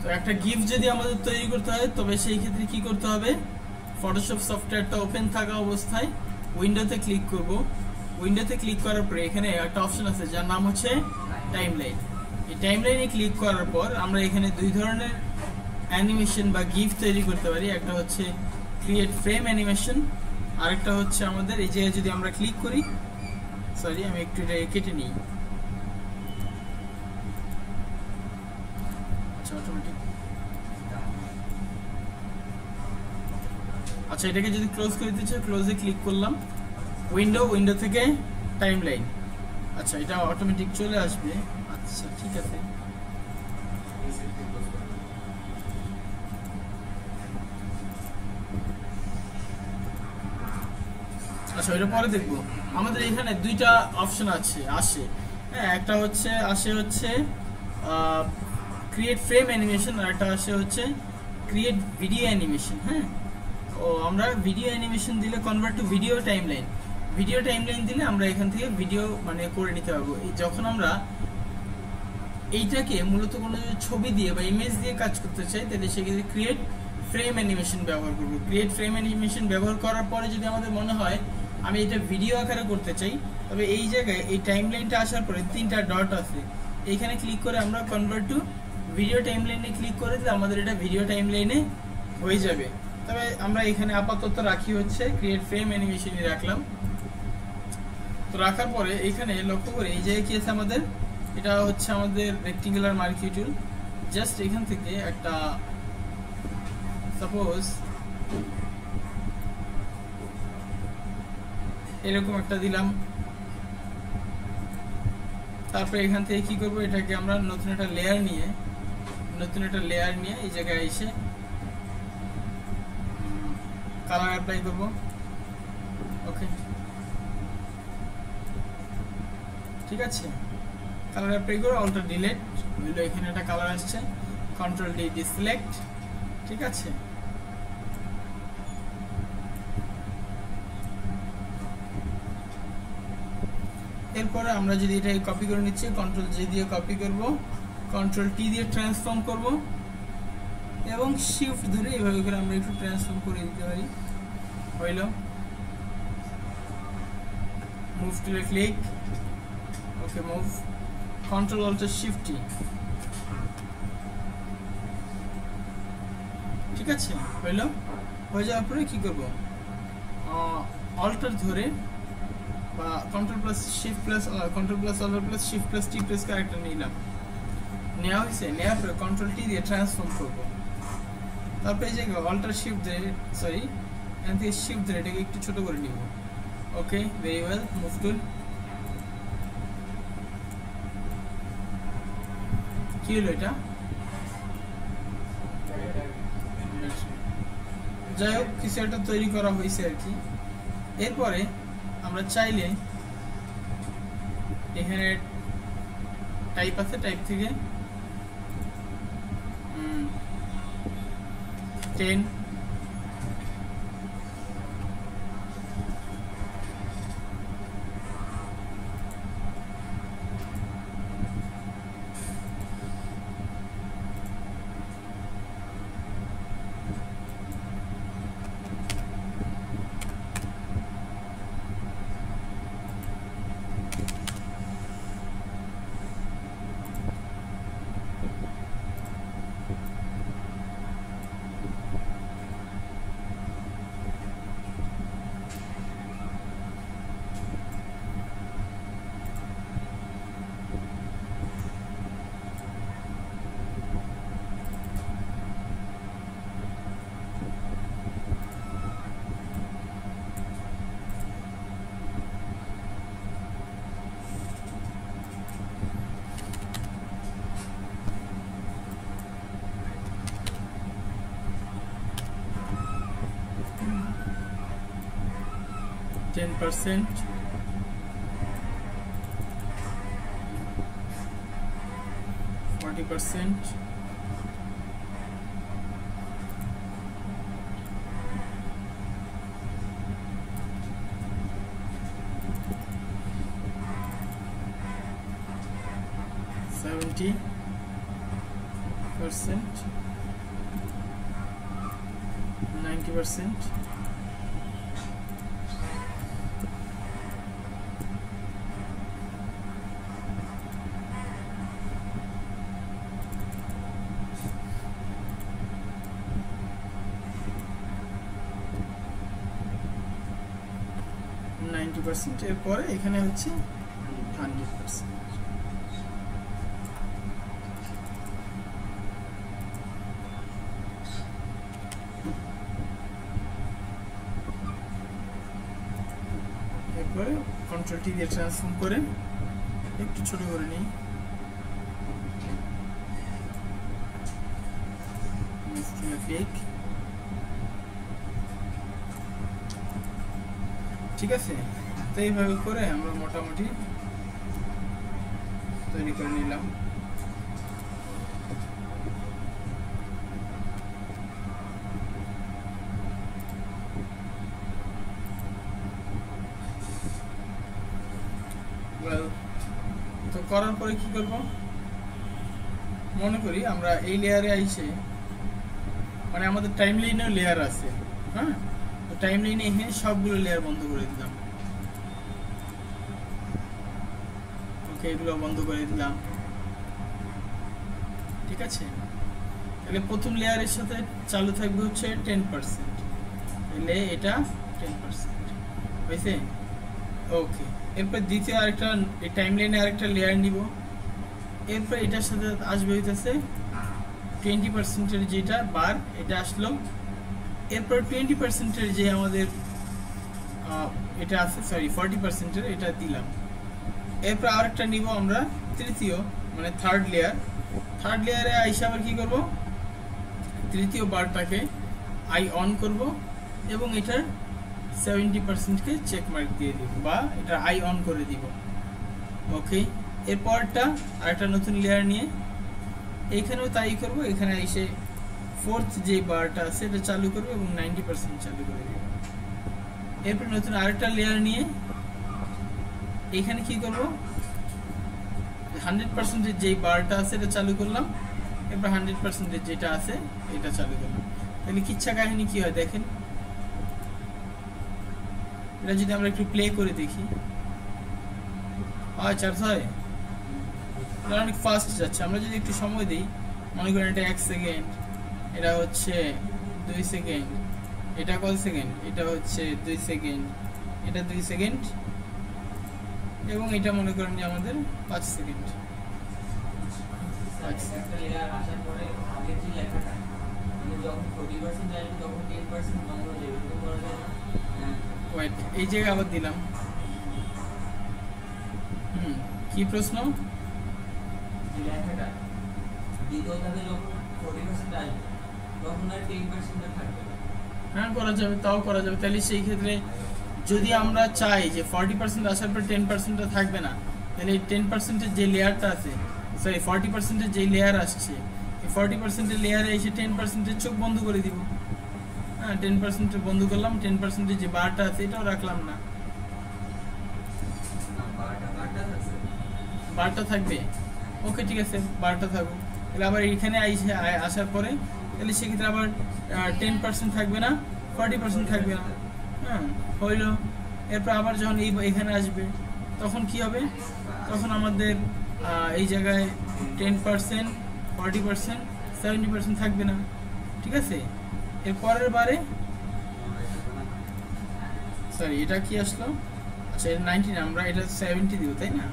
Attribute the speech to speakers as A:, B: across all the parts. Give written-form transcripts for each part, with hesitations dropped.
A: তো একটা গিফট যদি আমাদের তৈরি করতে হয় তবে সেই ক্ষেত্রে কি করতে হবে, ফটোশপ সফটওয়্যারটা ওপেন থাকা অবস্থায় উইন্ডোতে ক্লিক করব। উইন্ডোতে ক্লিক করার পরে এখানে একটা অপশন আছে যার নাম হচ্ছে টাইমলাইন। এই টাইমলাইনে ক্লিক করার পর আমরা এখানে দুই ধরনের অ্যানিমেশন বা গিফট তৈরি করতে পারি। একটা হচ্ছে ক্রিয়েট ফ্রেম অ্যানিমেশন, আরেকটা হচ্ছে আমাদের এই জায়গায় যদি আমরা ক্লিক করি, সরি আমি একটু এটা কেটে নিই, অটোমেটিক। আচ্ছা এটাকে যদি ক্লোজ করে দিতে চাই, ক্লোজে ক্লিক করলাম, উইন্ডো থেকে টাইমলাইন। আচ্ছা এটা অটোমেটিক চলে আসবে। আচ্ছা ঠিক আছে, আচ্ছা এটা পরে দেখবো। আমাদের এখানে দুইটা অপশন আসে। হ্যাঁ, একটা হচ্ছে ক্রিয়েট ফ্রেম অ্যানিমেশন, আর একটা হচ্ছে ক্রিয়েট ভিডিও অ্যানিমেশন। হ্যাঁ, ও আমরা ভিডিও অ্যানিমেশন দিলে convert to video timeline, video timeline দিলে আমরা এখান থেকে ভিডিও মানে করে নিতে পারবো। যখন আমরা এইটাকে মূলত কোনো ছবি দিয়ে বা ইমেজ দিয়ে কাজ করতে চাই তাহলে সেক্ষেত্রে ক্রিয়েট ফ্রেম অ্যানিমেশন ব্যবহার করবো। ক্রিয়েট ফ্রেম অ্যানিমেশন ব্যবহার করার পরে যদি আমাদের মনে হয় আমি এটা ভিডিও আকারে করতে চাই, তবে এই জায়গায় এই টাইমলাইনটা আসার পরে তিনটা ডট আছে, এইখানে ক্লিক করে আমরা কনভার্ট টু ভিডিও টাইমলাইনে ক্লিক করে দিলে আমাদের এটা ভিডিও টাইমলাইনে হয়ে যাবে। তবে আমরা এখানে আপাতত রাখি হচ্ছে ক্রিয়েট ফ্রেম অ্যানিমেশনই রাখলাম। তো রাখার পরে এখানে লক্ষ্য করে এই জায়গায় কি আছে আমাদের, এটা হচ্ছে আমাদের রেক্টেঙ্গুলার মার্কি টুল। জাস্ট এখান থেকে একটা সাপোজ এরকম একটা দিলাম। তারপরে এখান থেকে কি করব, এটাকে আমরা নতুন একটা লেয়ার নিয়ে এই জায়গায় এসে কালার অ্যাপ্লাই করব। ওকে ঠিক আছে, কালার অ্যাপ্লাই করে অল্টার ডিলিট হইলো, এখানে একটা কালার আসছে, কন্ট্রোল ডি ডিসিলেক্ট। ঠিক আছে, এরপরে আমরা যদি এটা কপি করে নিচ্ছি, কন্ট্রোল জে দিয়ে কপি করব, কন্ট্রোল টি দিয়ে ট্রান্সফর্ম করব এবং শিফট ধরে এইভাবে করে আমরা একটু ট্রান্সফর্ম করে দিতে পারি। হইল, মুভ টুলে ক্লিক, ওকে মুভ, কন্ট্রোল অল্টার শিফট টি। ঠিক আছে, হইল। হয়ে যাওয়ার পরে কি করব, অল্টার ধরে বা control plus shift plus control plus alter plus shift plus T press করে একটা নিলাম, নেওয়া হয়েছে। নেওয়ার পরে কন্ট্রোল টি দিয়ে ট্রান্সফর্ম করব। তারপরে এই জায়গায় অল্টার শিফট ধরে এখান থেকে শিফট ধরে এটাকে একটু ছোট করে নিব। ওকে, ভেরি ওয়েল, মুভ টুল। কি হলো এটা, যাই হোক কিছু একটা তৈরি করা হয়েছে আর কি। এরপরে আমরা চাইলে এখানে টাইপ আছে, টাইপ থেকে 10 10%, 40%, 70, 90%, এরপরে এখানে হচ্ছে 100%। এরপরে কন্ট্রোল টি দিয়ে ট্রান্সফর্ম করে একটু ছোট করে নিই, ঠিক আছে। তো এইভাবে করে আমরা মোটামুটি তৈরি করে নিলাম। তো করার পরে কি করব, মনে করি আমরা এই লেয়ারে আইসে, মানে আমাদের টাইম লাইনেও লেয়ার আছে, হ্যাঁ, তো টাইম লাইনে এখানে সবগুলো লেয়ার বন্ধ করে দিলাম। ওকে, এগুলো বন্ধ করে দিলাম, ঠিক আছে। তাহলে প্রথম লেয়ারের সাথে চালু থাকবে হচ্ছে 10%, তাহলে এটা 10% হয়েছে। ওকে, এরপর দ্বিতীয় আরেকটা এই টাইম লাইনে আরেকটা লেয়ার নিব, এরপর এটার সাথে আসবে হইতেছে 20%-এর যেটা বার, এটা আসলো। এরপর 20%-এর যে আমাদের এটা আছে, সরি 40%-এর, এটা দিলাম। এরপর আরেকটা নিব আমরা তৃতীয়, মানে থার্ড লেয়ারে আইসা আবার কি করব, তৃতীয় বারটাকে আই অন করব এবং এটার 70%-কে চেক মার্ক দিয়ে দিব, বা এটা আই অন করে দিব। ওকে, এরপরটা আরেকটা নতুন লেয়ার নিয়ে এইখানেও তাই করব, এখানে এসে ফোর্থ যে বারটা আছে এটা চালু করব এবং 90% চালু করে দিব। এরপর নতুন আরেকটা লেয়ার নিয়ে এখানে কি করব, 100%-এর যে বারটা আছে এটা চালু করলাম, এরপর 100%-এর যেটা আছে এটা চালু করলাম। তাহলে কিচ্ছা কাহিনী কি হয় দেখেন, এটা যদি আমরা একটু প্লে করে দেখি, আচ্ছা হয়, এটা অনেক ফাস্ট যাচ্ছে। আমরা যদি একটু সময় দিই, মনে করেন এটা 1 সেকেন্ড, এটা হচ্ছে 2 সেকেন্ড, এটা কত সেকেন্ড, এটা হচ্ছে 2 সেকেন্ড, এটা 2 সেকেন্ড, এবং এটা মনে করেন যে আমাদের 5 সেকেন্ড। ওয়েট, এই জায়গায় আবার দিলাম। কি প্রশ্ন? হ্যাঁ, করা যাবে, তাও করা যাবে। তাহলে সেই ক্ষেত্রে যদি আমরা চাই যে 40% আসার পর 10%টা থাকবে না, তাহলে এই 10%-এর যে লেয়ারটা আছে, সরি 40%-এর যে লেয়ার আসছে, এই 40%-এর লেয়ারে এসে 10%-এর চোখ বন্ধ করে দিব। হ্যাঁ, 10% বন্ধ করলাম, 10%-এর যে বারটা আছে এটাও রাখলাম না, বারটা থাকবে। ওকে, ঠিক আছে, বারটা থাকুক। তাহলে আবার এখানে আসার পরে তাহলে সেক্ষেত্রে আবার 10% থাকবে না, 40% থাকবে না। হ্যাঁ, হইল। এরপর আবার যখন এখানে আসবে তখন কি হবে, তখন আমাদের এই জায়গায় 10%, 40%, 70% থাকবে না, ঠিক আছে। এর পরের বারে, সরি এটা কি আসলো, আচ্ছা এটা 90 না, আমরা এটা 70 দিব, তাই না?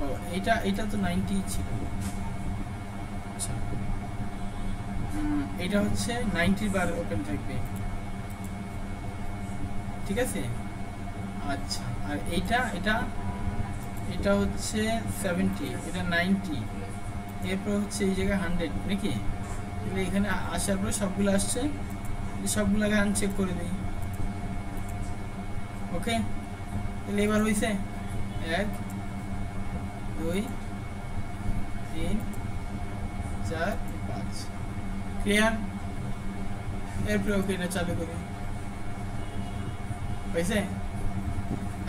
A: ও, এটা তো 90 ছিল। আচ্ছা, এটা হচ্ছে 90 বার ওপেন থাকবে, ঠিক আছে। আচ্ছা, আর এটা হচ্ছে 70, এটা 90, এরপর হচ্ছে এই জায়গায় 100 নাকি। তাহলে এখানে আসার পরে সবগুলো আসছে, সবগুলোকে আনচেক করে দিই। ওকে, তাহলে এবার হয়েছে 1 2 3 4 5, ক্লিয়ার। এরপরে ওকে, এটা চালু করি, হয়েছে।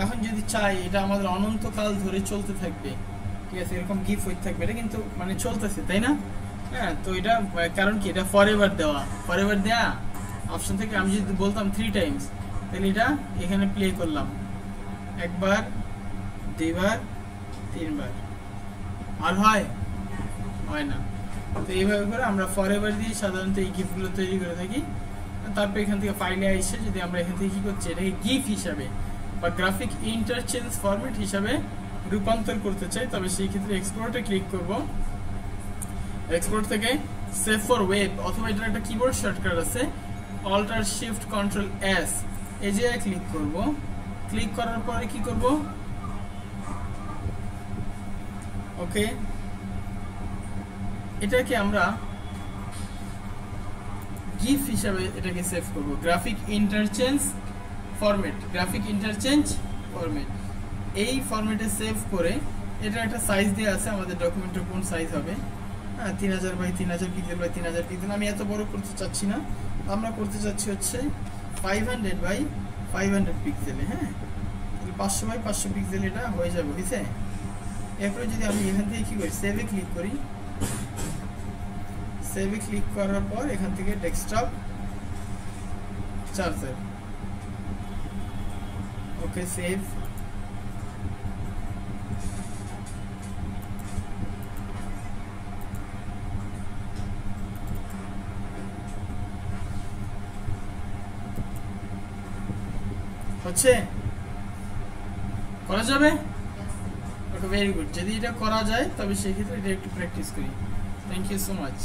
A: এখন যদি চাই এটা আমাদের অনন্তকাল ধরে চলতে থাকবে, ঠিক আছে, এরকম গিফ হইতে থাকবে, এটা কিন্তু মানে চলতেছে তাই না? হ্যাঁ, তো এটা কারণ কি, এটা ফরএভার দেওয়া, ফরএভার দেয়া অপশন থেকে আমি যদি বলতাম 3 টাইমস, তাহলে এটা এখানে প্লে করলাম একবার, দুইবার, তিনবার, আর হয় না। তো এইভাবে করে আমরা ফরএভার দিয়ে সাধারণত এই গিফটগুলো তৈরি করে থাকি। তারপর এখান থেকে ফাইলে এসে যদি আমরা এখান থেকে কি করছি, এটাকে গিফট হিসাবে বা গ্রাফিক ইন্টারচেঞ্জ ফরম্যাট হিসাবে রূপান্তর করতে চাই, তবে সেই ক্ষেত্রে এক্সপোর্টে ক্লিক করব। এক্সপোর্ট থেকে সেভ ফর ওয়েব, অথবা এটার একটা কিবোর্ড শর্টকাট আছে অল্টার শিফট কন্ট্রোল এস, এই যে ক্লিক করব। ক্লিক করার পরে কি করব, ওকে, এটাকে আমরা গিফ হিসাবে এটাকে সেভ করব, graphic interchange format, graphic interchange format. এই ফরম্যাটে সেভ করে এটা একটা সাইজ দেওয়া আছে আমাদের ডকুমেন্টের কোন সাইজ হবে, 3000 বাই 3000 পিক্সেল বাই 3000 পিক্সেল। আমি এত বড় করতে চাচ্ছি না, আমরা করতে চাচ্ছি হচ্ছে 500 বাই 500 পিক্সেলে। হ্যাঁ, 500 বাই 500 পিক্সেল এটা হয়ে যাবে, বুঝছে? এরপরে যদি আমি এখান থেকে কি করি, সেভে ক্লিক করি। সেভে ক্লিক করার পর এখান থেকে ডেস্কটপ চার্জার, ওকে, সেভ। হচ্ছে, করা যাবে? ওকে, ভেরি গুড। যদি এটা করা যায় তবে সেক্ষেত্রে এটা একটু প্র্যাকটিস করি। Thank you so much.